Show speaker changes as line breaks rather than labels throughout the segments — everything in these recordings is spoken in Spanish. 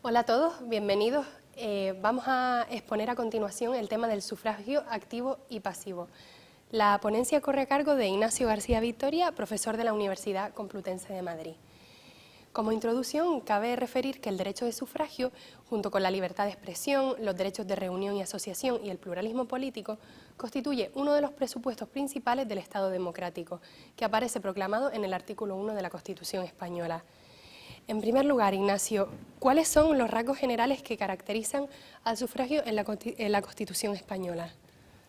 Hola a todos, bienvenidos. Vamos a exponer a continuación el tema del sufragio activo y pasivo. La ponencia corre a cargo de Ignacio García Victoria, profesor de la Universidad Complutense de Madrid. Como introducción, cabe referir que el derecho de sufragio, junto con la libertad de expresión, los derechos de reunión y asociación y el pluralismo político, constituye uno de los presupuestos principales del Estado democrático, que aparece proclamado en el artículo 1 de la Constitución española. En primer lugar, Ignacio, ¿cuáles son los rasgos generales que caracterizan al sufragio en la Constitución española?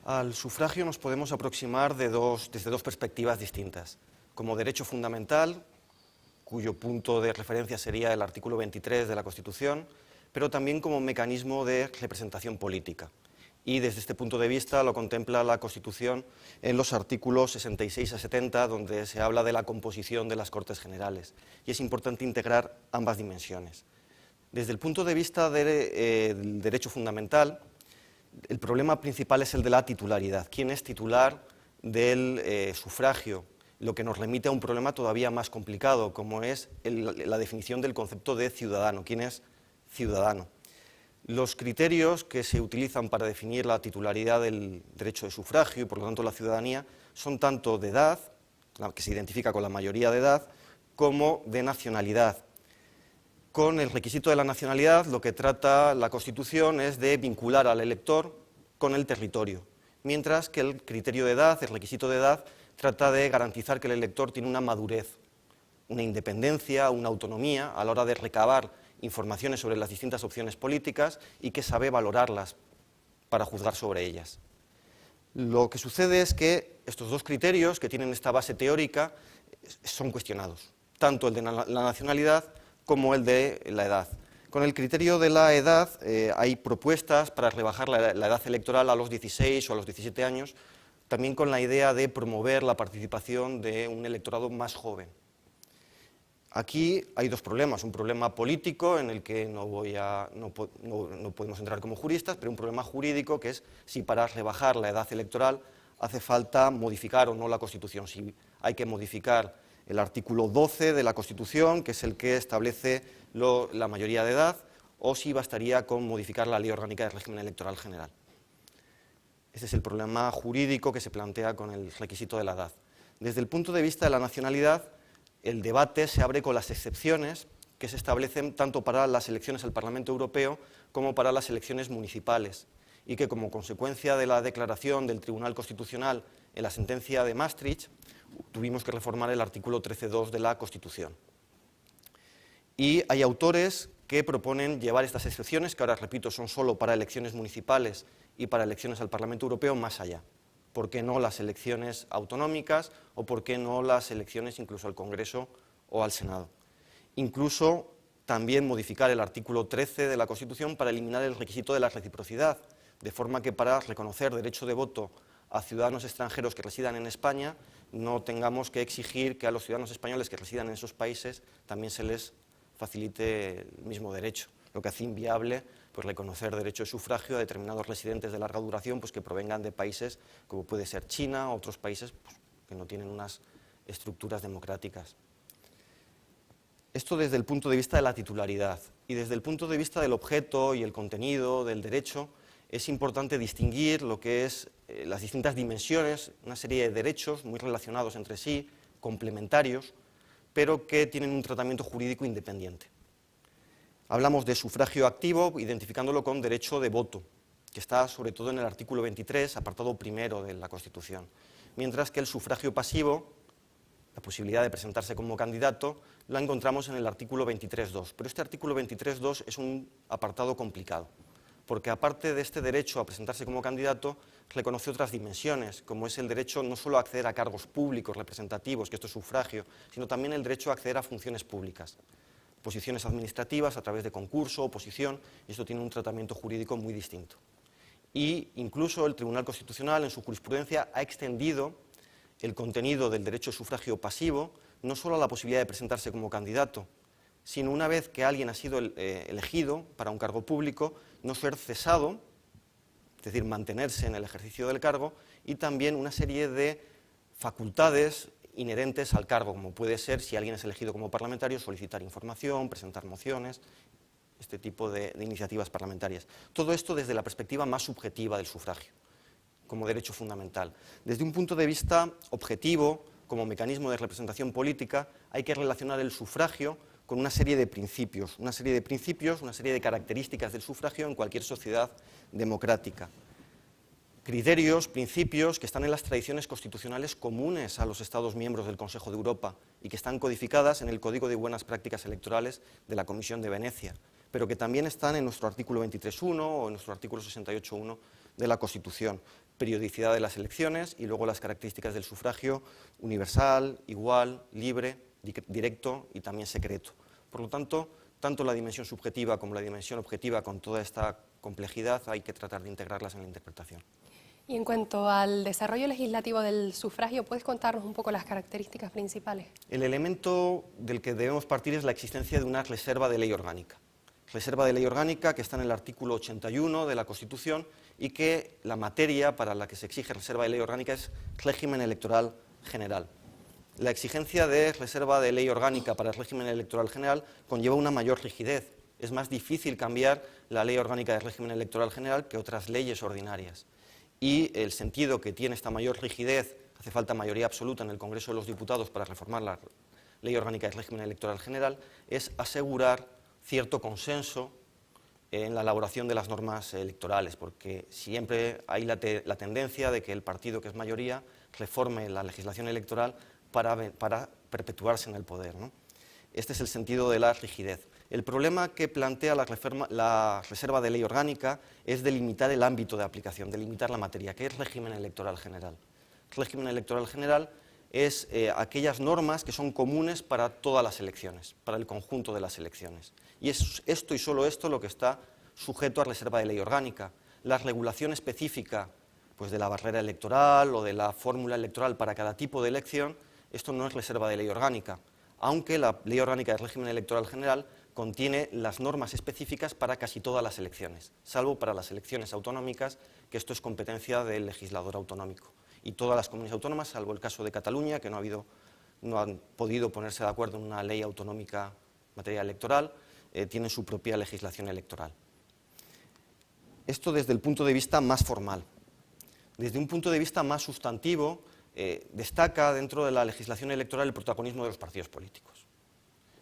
Al sufragio nos podemos aproximar desde dos perspectivas distintas. Como derecho fundamental, cuyo punto de referencia sería el artículo 23 de la Constitución, pero también como mecanismo de representación política. Y desde este punto de vista lo contempla la Constitución en los artículos 66 a 70, donde se habla de la composición de las Cortes Generales. Y es importante integrar ambas dimensiones. Desde el punto de vista del derecho fundamental, el problema principal es el de la titularidad. ¿Quién es titular del sufragio? Lo que nos remite a un problema todavía más complicado, como es la definición del concepto de ciudadano. ¿Quién es ciudadano? Los criterios que se utilizan para definir la titularidad del derecho de sufragio y por lo tanto la ciudadanía son tanto de edad, que se identifica con la mayoría de edad, como de nacionalidad. Con el requisito de la nacionalidad lo que trata la Constitución es de vincular al elector con el territorio, mientras que el criterio de edad, el requisito de edad, trata de garantizar que el elector tiene una madurez, una independencia, una autonomía a la hora de recabar informaciones sobre las distintas opciones políticas y que sabe valorarlas para juzgar sobre ellas. Lo que sucede es que estos dos criterios, que tienen esta base teórica, son cuestionados, tanto el de la nacionalidad como el de la edad. Con el criterio de la edad hay propuestas para rebajar la edad electoral a los 16 o a los 17 años, también con la idea de promover la participación de un electorado más joven. Aquí hay dos problemas, un problema político en el que no podemos entrar como juristas, pero un problema jurídico que es si para rebajar la edad electoral hace falta modificar o no la Constitución, si hay que modificar el artículo 12 de la Constitución, que es el que establece la mayoría de edad, o si bastaría con modificar la Ley Orgánica del Régimen Electoral General. Ese es el problema jurídico que se plantea con el requisito de la edad. Desde el punto de vista de la nacionalidad, el debate se abre con las excepciones que se establecen tanto para las elecciones al Parlamento Europeo como para las elecciones municipales y que como consecuencia de la declaración del Tribunal Constitucional en la sentencia de Maastricht tuvimos que reformar el artículo 13.2 de la Constitución. Y hay autores que proponen llevar estas excepciones, que ahora repito son solo para elecciones municipales y para elecciones al Parlamento Europeo, más allá. ¿Por qué no las elecciones autonómicas o por qué no las elecciones incluso al Congreso o al Senado? Incluso también modificar el artículo 13 de la Constitución para eliminar el requisito de la reciprocidad, de forma que para reconocer derecho de voto a ciudadanos extranjeros que residan en España no tengamos que exigir que a los ciudadanos españoles que residan en esos países también se les facilite el mismo derecho, lo que hace inviable reconocer derecho de sufragio a determinados residentes de larga duración que provengan de países como puede ser China o otros países que no tienen unas estructuras democráticas. Esto desde el punto de vista de la titularidad y desde el punto de vista del objeto y el contenido del derecho es importante distinguir lo que es las distintas dimensiones, una serie de derechos muy relacionados entre sí, complementarios, pero que tienen un tratamiento jurídico independiente. Hablamos de sufragio activo, identificándolo con derecho de voto, que está sobre todo en el artículo 23, apartado primero de la Constitución, mientras que el sufragio pasivo, la posibilidad de presentarse como candidato, la encontramos en el artículo 23.2. Pero este artículo 23.2 es un apartado complicado, porque aparte de este derecho a presentarse como candidato, reconoce otras dimensiones, como es el derecho no solo a acceder a cargos públicos representativos, que esto es sufragio, sino también el derecho a acceder a funciones públicas. Posiciones administrativas a través de concurso, oposición, y esto tiene un tratamiento jurídico muy distinto. Y incluso el Tribunal Constitucional en su jurisprudencia ha extendido el contenido del derecho de sufragio pasivo no solo a la posibilidad de presentarse como candidato, sino una vez que alguien ha sido elegido para un cargo público, no ser cesado, es decir, mantenerse en el ejercicio del cargo, y también una serie de facultades inherentes al cargo, como puede ser, si alguien es elegido como parlamentario, solicitar información, presentar mociones, este tipo de iniciativas parlamentarias. Todo esto desde la perspectiva más subjetiva del sufragio, como derecho fundamental. Desde un punto de vista objetivo, como mecanismo de representación política, hay que relacionar el sufragio con una serie de principios, una serie de características del sufragio en cualquier sociedad democrática. Criterios, principios que están en las tradiciones constitucionales comunes a los Estados miembros del Consejo de Europa y que están codificadas en el Código de Buenas Prácticas Electorales de la Comisión de Venecia, pero que también están en nuestro artículo 23.1 o en nuestro artículo 68.1 de la Constitución. Periodicidad de las elecciones y luego las características del sufragio universal, igual, libre, directo y también secreto. Por lo tanto, tanto la dimensión subjetiva como la dimensión objetiva, con toda esta complejidad, hay que tratar de integrarlas en la interpretación.
Y en cuanto al desarrollo legislativo del sufragio, ¿puedes contarnos un poco las características principales?
El elemento del que debemos partir es la existencia de una reserva de ley orgánica. Reserva de ley orgánica que está en el artículo 81 de la Constitución y que la materia para la que se exige reserva de ley orgánica es régimen electoral general. La exigencia de reserva de ley orgánica para el régimen electoral general conlleva una mayor rigidez. Es más difícil cambiar la ley orgánica del régimen electoral general que otras leyes ordinarias. Y el sentido que tiene esta mayor rigidez, hace falta mayoría absoluta en el Congreso de los Diputados para reformar la ley orgánica del régimen electoral general, es asegurar cierto consenso en la elaboración de las normas electorales, porque siempre hay la tendencia de que el partido que es mayoría reforme la legislación electoral para perpetuarse en el poder, ¿no? Este es el sentido de la rigidez. El problema que plantea la reserva de ley orgánica es delimitar el ámbito de aplicación, delimitar la materia, que es régimen electoral general. Régimen electoral general es aquellas normas que son comunes para todas las elecciones, para el conjunto de las elecciones. Y es esto y solo esto lo que está sujeto a reserva de ley orgánica. La regulación específica pues, de la barrera electoral o de la fórmula electoral para cada tipo de elección, esto no es reserva de ley orgánica, aunque la ley orgánica del régimen electoral general contiene las normas específicas para casi todas las elecciones, salvo para las elecciones autonómicas, que esto es competencia del legislador autonómico. Y todas las comunidades autónomas, salvo el caso de Cataluña, que no han podido ponerse de acuerdo en una ley autonómica en materia electoral, tienen su propia legislación electoral. Esto desde el punto de vista más formal. Desde un punto de vista más sustantivo, destaca dentro de la legislación electoral el protagonismo de los partidos políticos.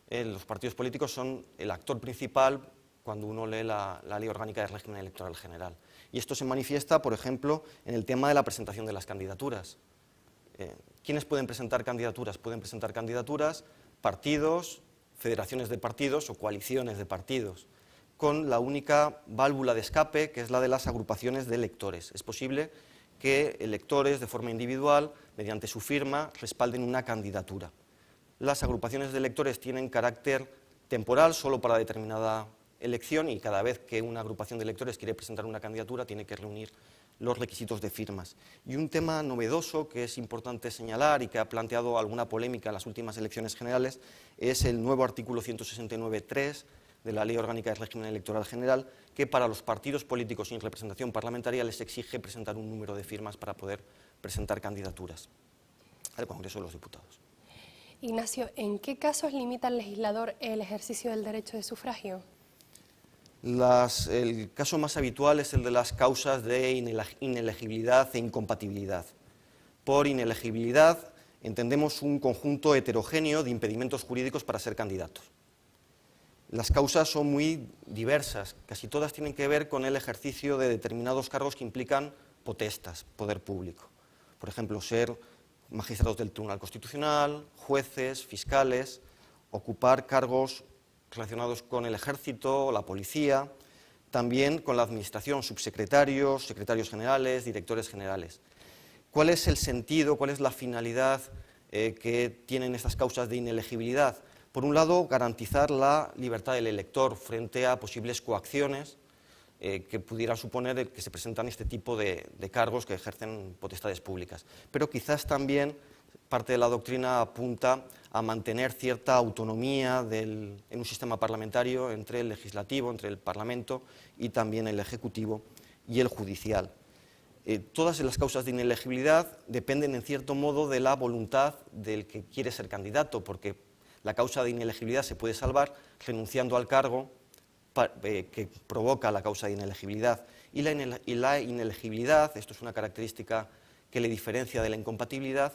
Los partidos políticos son el actor principal cuando uno lee la ley orgánica del régimen electoral general. Y esto se manifiesta, por ejemplo, en el tema de la presentación de las candidaturas. ¿Quiénes pueden presentar candidaturas? Pueden presentar candidaturas partidos, federaciones de partidos o coaliciones de partidos, con la única válvula de escape, que es la de las agrupaciones de electores. Es posible que electores, de forma individual, mediante su firma, respalden una candidatura. Las agrupaciones de electores tienen carácter temporal solo para determinada elección y cada vez que una agrupación de electores quiere presentar una candidatura tiene que reunir los requisitos de firmas. Y un tema novedoso que es importante señalar y que ha planteado alguna polémica en las últimas elecciones generales es el nuevo artículo 169.3 de la Ley Orgánica del Régimen Electoral General, que para los partidos políticos sin representación parlamentaria les exige presentar un número de firmas para poder presentar candidaturas al Congreso de los Diputados.
Ignacio, ¿en qué casos limita el legislador el ejercicio del derecho de sufragio?
El caso más habitual es el de las causas de inelegibilidad e incompatibilidad. Por inelegibilidad entendemos un conjunto heterogéneo de impedimentos jurídicos para ser candidatos. Las causas son muy diversas, casi todas tienen que ver con el ejercicio de determinados cargos que implican potestas, poder público. Por ejemplo, ser magistrados del Tribunal Constitucional, jueces, fiscales, ocupar cargos relacionados con el ejército o la policía, también con la administración, subsecretarios, secretarios generales, directores generales. ¿Cuál es el sentido, cuál es la finalidad que tienen estas causas de inelegibilidad? Por un lado, garantizar la libertad del elector frente a posibles coacciones que pudieran suponer que se presentan este tipo de cargos que ejercen potestades públicas. Pero quizás también parte de la doctrina apunta a mantener cierta autonomía en un sistema parlamentario entre el legislativo, entre el Parlamento y también el ejecutivo y el judicial. Todas las causas de inelegibilidad dependen en cierto modo de la voluntad del que quiere ser candidato, porque la causa de inelegibilidad se puede salvar renunciando al cargo que provoca la causa de inelegibilidad. Y la inelegibilidad, esto es una característica que le diferencia de la incompatibilidad,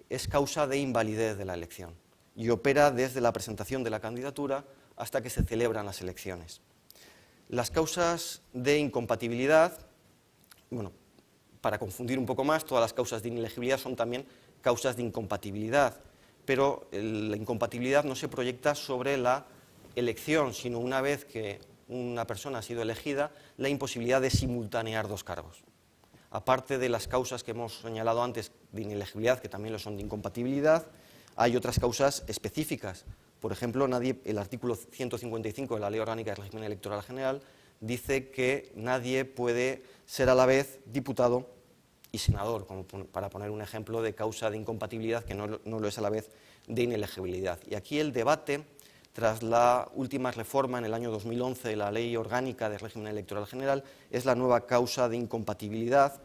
es causa de invalidez de la elección y opera desde la presentación de la candidatura hasta que se celebran las elecciones. Las causas de incompatibilidad, bueno, para confundir un poco más, todas las causas de inelegibilidad son también causas de incompatibilidad, pero la incompatibilidad no se proyecta sobre la elección, sino una vez que una persona ha sido elegida, la imposibilidad de simultanear dos cargos. Aparte de las causas que hemos señalado antes de inelegibilidad, que también lo son de incompatibilidad, hay otras causas específicas. Por ejemplo, el artículo 155 de la Ley Orgánica del Régimen Electoral General dice que nadie puede ser a la vez diputado y senador, como para poner un ejemplo de causa de incompatibilidad que no lo es a la vez de inelegibilidad. Y aquí el debate, tras la última reforma en el año 2011 de la Ley Orgánica del Régimen Electoral General, es la nueva causa de incompatibilidad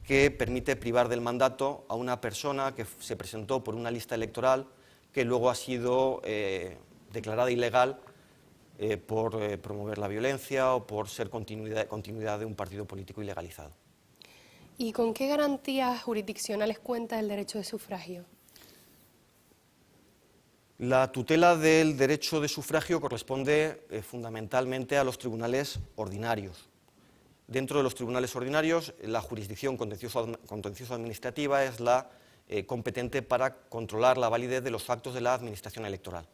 que permite privar del mandato a una persona que se presentó por una lista electoral que luego ha sido declarada ilegal por promover la violencia o por ser continuidad de un partido político ilegalizado.
¿Y con qué garantías jurisdiccionales cuenta el derecho de sufragio?
La tutela del derecho de sufragio corresponde fundamentalmente a los tribunales ordinarios. Dentro de los tribunales ordinarios, la jurisdicción contencioso-administrativa es la competente para controlar la validez de los actos de la administración electoral,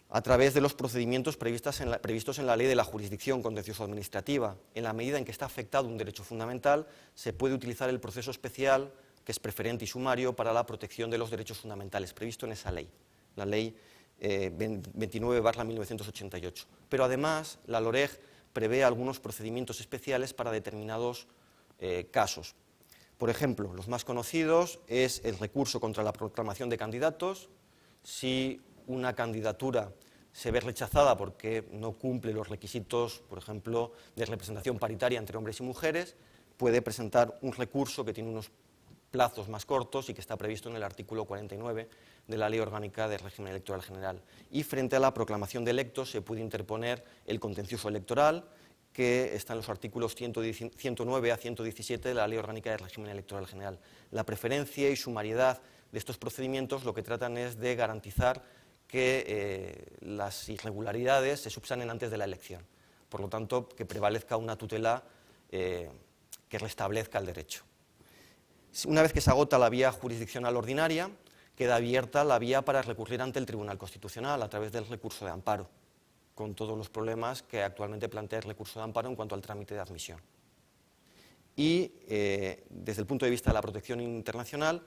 a través de los procedimientos previstos en la ley de la jurisdicción contencioso-administrativa. En la medida en que está afectado un derecho fundamental, se puede utilizar el proceso especial, que es preferente y sumario, para la protección de los derechos fundamentales, previsto en esa ley, la ley 29/1988. Pero además, la LOREG prevé algunos procedimientos especiales para determinados casos. Por ejemplo, los más conocidos es el recurso contra la proclamación de candidatos. Si una candidatura se ve rechazada porque no cumple los requisitos, por ejemplo, de representación paritaria entre hombres y mujeres, puede presentar un recurso que tiene unos plazos más cortos y que está previsto en el artículo 49 de la Ley Orgánica del Régimen Electoral General. Y frente a la proclamación de electos se puede interponer el contencioso electoral, que está en los artículos 109 a 117 de la Ley Orgánica del Régimen Electoral General. La preferencia y sumariedad de estos procedimientos lo que tratan es de garantizar que las irregularidades se subsanen antes de la elección. Por lo tanto, que prevalezca una tutela que restablezca el derecho. Una vez que se agota la vía jurisdiccional ordinaria, queda abierta la vía para recurrir ante el Tribunal Constitucional a través del recurso de amparo, con todos los problemas que actualmente plantea el recurso de amparo en cuanto al trámite de admisión. Y desde el punto de vista de la protección internacional,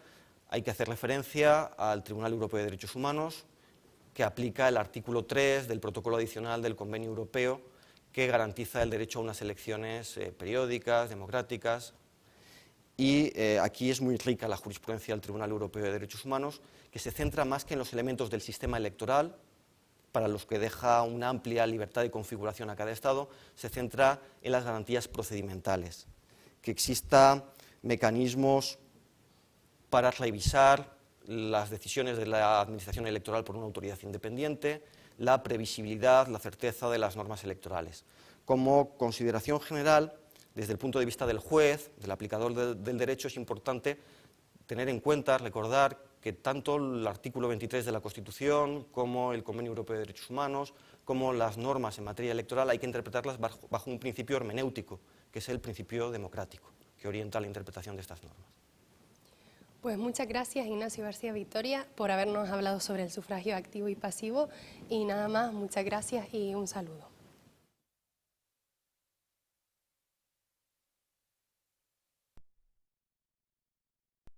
hay que hacer referencia al Tribunal Europeo de Derechos Humanos, que aplica el artículo 3 del protocolo adicional del Convenio Europeo, que garantiza el derecho a unas elecciones periódicas, democráticas. Y aquí es muy rica la jurisprudencia del Tribunal Europeo de Derechos Humanos, que se centra más que en los elementos del sistema electoral, para los que deja una amplia libertad de configuración a cada Estado, se centra en las garantías procedimentales, que existan mecanismos para revisar las decisiones de la Administración electoral por una autoridad independiente, la previsibilidad, la certeza de las normas electorales. Como consideración general, desde el punto de vista del juez, del aplicador del derecho, es importante tener en cuenta, recordar que tanto el artículo 23 de la Constitución como el Convenio Europeo de Derechos Humanos, como las normas en materia electoral, hay que interpretarlas bajo un principio hermenéutico, que es el principio democrático, que orienta la interpretación de estas normas.
Pues muchas gracias, Ignacio García Vittoria, por habernos hablado sobre el sufragio activo y pasivo. Y nada más, muchas gracias y un saludo.